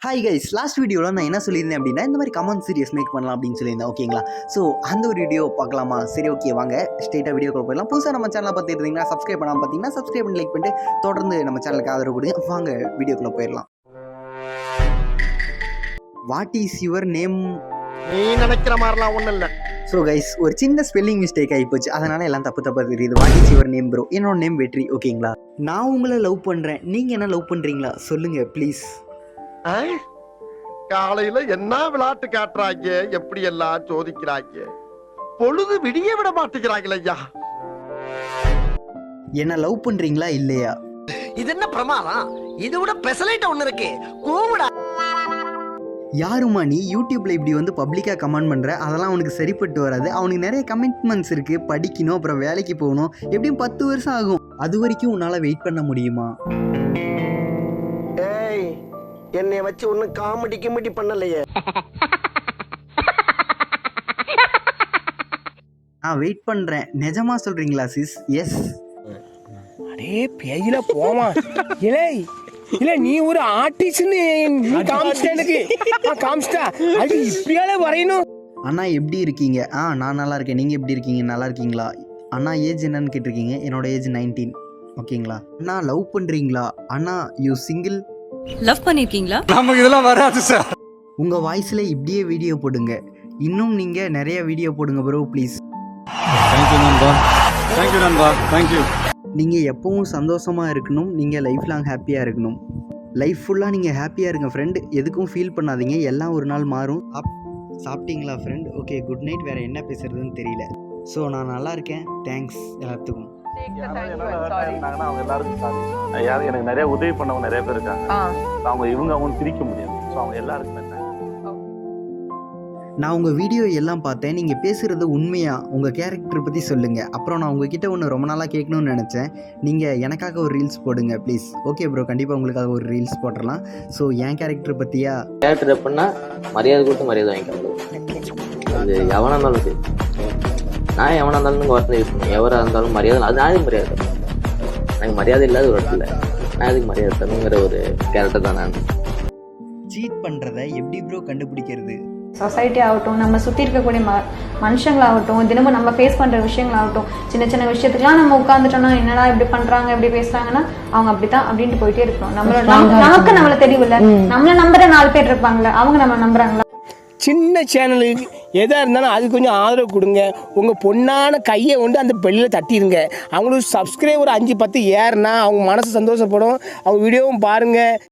Hi guys, last வீடியோவில் நான் என்ன சொல்லியிருந்தேன் அப்படின்னா இந்த மாதிரி கமெண்ட் சீரியஸ் மேக் பண்ணலாம் அப்படின்னு சொல்லியிருந்தேன். ஓகேங்களா? ஸோ அந்த ஒரு வீடியோ பார்க்கலாமா? சரி, ஓகே, வாங்க ஸ்ட்ரெயிட்டாக வீடியோக்குள்ள போயிடலாம். புதுசாக நம்ம சேனலை பார்த்துட்டு இருந்தீங்கன்னா சப்ஸ்கிரைப் பண்ணாமல் பார்த்தீங்கன்னா சப்ஸ்கிரைப் பண்ணி லைக் பண்ணிட்டு தொடர்ந்து நம்ம சேனலுக்கு ஆதரவு கொடுங்க. வாங்க வீடியோக்குள்ளே போயிடலாம். What is your name? நீ நினைக்கிற மாதிரிலாம் ஒன்றும் இல்லை. ஸோ கைஸ், ஒரு சின்ன ஸ்பெல்லிங் மிஸ்டேக் ஆகிப்போச்சு, அதனால் எல்லாம் தப்பு தெரியுது. What is your name bro? என்னோட நேம் வெற்றி. ஓகேங்களா? நான் உங்களை லவ் பண்ணுறேன், நீங்கள் என்ன லவ் பண்ணுறீங்களா? சொல்லுங்கள் ப்ளீஸ். காலையில என்ன விளையாட்டு காட்டுறாங்க, எப்படி எல்லாம் சோதிக்கிறாங்க, பொழுது விடிய விட மாட்டேங்கிறாங்களே ஐயா. என்ன லவ் பண்றீங்களா இல்லையா? இது என்ன பிரமாதம்? இது விட பெசலைட் ஒண்ணு இருக்கு, கூவுடா. யாருமா நீ? யூடியூப்ல இப்படி வந்து பப்ளிக்கா கமெண்ட் பண்ற? அதெல்லாம் அவனுக்கு சரிப்பட்டு வராது. அவனுக்கு நிறைய கமிட்மெண்ட்ஸ் இருக்கு, படிக்கணும், அப்புறம் வேலைக்கு போகணும். எப்படியும் 10 வருஷம் ஆகும். அது வரைக்கும் உன்னால வெயிட் பண்ண முடியுமா? ஏய், என்னை வச்சு ஒன்னும் காமெடி பண்ணலையே. நான் வெயிட் பண்றேன். நிஜமா சொல்றீங்களா சிஸ்? எஸ். அடே பேஜில போமா. இல்ல நீ ஒரு ஆர்டிஸ்ட்னு நீ காமிச்சிட்ட எனக்கு. காமிச்சிட்டா அது இப்படியால வரையணும். அண்ணா எப்படி இருக்கீங்க? நான் நல்லா இருக்கேன். நீங்க எப்படி இருக்கீங்க? நல்லா இருக்கீங்களா? அண்ணா ஏஜ் என்னன்னு கேட்டிருக்கீங்க. என்னோட ஏஜ் 19. ஓகேங்களா? அண்ணா லவ் பண்றீங்களா? அண்ணா யூ சிங்கிள்? லவ் பண்ணிருக்கீங்களா? நமக்கு இதெல்லாம் வராது சார். உங்க வாய்ஸ்ல இப்படியே வீடியோ போடுங்க. இன்னும் நீங்க நிறைய வீடியோ போடுங்க ப்ரோ, ப்ளீஸ். தேங்க்யூ நண்பா. தேங்க்யூ நண்பா. தேங்க்யூ. நீங்கள் எப்பவும் சந்தோஷமாக இருக்கணும். நீங்கள் லைஃப் லாங் ஹாப்பியாக இருக்கணும். லைஃப் ஃபுல்லாக நீங்கள் ஹாப்பியாக இருங்க ஃப்ரெண்ட். எதுக்கும் ஃபீல் பண்ணாதீங்க, எல்லாம் ஒரு நாள் மாறும். சாப்பிட்டீங்களா ஃப்ரெண்ட்? Okay, good night. வேறு என்ன பேசுறதுன்னு தெரியல. ஸோ நான் நல்லா இருக்கேன். தேங்க்ஸ் எல்லாத்துக்கும். அவங்க எல்லாருக்கும் சாரி. எனக்கு நிறைய உதவி பண்ணவங்க நிறைய பேர் இருக்காங்க. அவங்க பிரிக்க முடியாது. ஸோ அவங்க எல்லாருக்குமே நான் உங்கள் வீடியோ எல்லாம் பார்த்தேன். நீங்கள் பேசுகிறது உண்மையா? உங்கள் கேரக்டர் பற்றி சொல்லுங்கள். அப்புறம் நான் உங்ககிட்ட ஒன்று ரொம்ப நாளாக கேட்கணும்னு நினச்சேன். நீங்கள் எனக்காக ஒரு ரீல்ஸ் போடுங்க ப்ளீஸ். ஓகே ப்ரோ, கண்டிப்பாக உங்களுக்காக ஒரு ரீல்ஸ் போட்டுடலாம். ஸோ என் கேரக்டர் பற்றியா? கேரக்டர் எப்படின்னா மரியாதை கொடுத்து மரியாதை வாங்கிக்கலாம். அது எவனாக இருந்தாலும் சரி, நான் எவனாக இருந்தாலும் வார்த்தை யூஸ் பண்ணுவேன். எவராக இருந்தாலும் மரியாதை, அது நான் மரியாதை. எனக்கு மரியாதை இல்லாத ஒரு இடத்துல நான் அதுக்கு மரியாதை தரணுங்கிற ஒரு கேரக்டர் தான் நான். சீட் பண்ணுறதை எப்படி ப்ரோ கண்டுபிடிக்கிறது? சொசைட்டி ஆகட்டும், நம்ம சுற்றி இருக்கக்கூடிய மனுஷங்களாகட்டும், தினமும் நம்ம ஃபேஸ் பண்ணுற விஷயங்களாகட்டும், சின்ன சின்ன விஷயத்துக்குலாம் நம்ம உட்காந்துட்டோம்னா என்னடா இப்படி பண்ணுறாங்க இப்படி பேசுகிறாங்கன்னா அவங்க அப்படித்தான் அப்படின்ட்டு போயிட்டே இருக்கணும். நமக்கு நம்மளை தெரியும்ல, நம்மளை நம்புற 4 பேர் இருப்பாங்களே, அவங்க நம்ம நம்புறாங்களா? சின்ன சேனலுக்கு எதாக இருந்தாலும் அது கொஞ்சம் ஆதரவு கொடுங்க. உங்கள் பொண்ணான கையை கொண்டு அந்த பெல்லில் தட்டிடுங்க. அவங்களுக்கு சப்ஸ்கிரைபர் 5-10 ஏறுனா அவங்க மனசு சந்தோஷப்படும். அவங்க வீடியோவும் பாருங்கள்.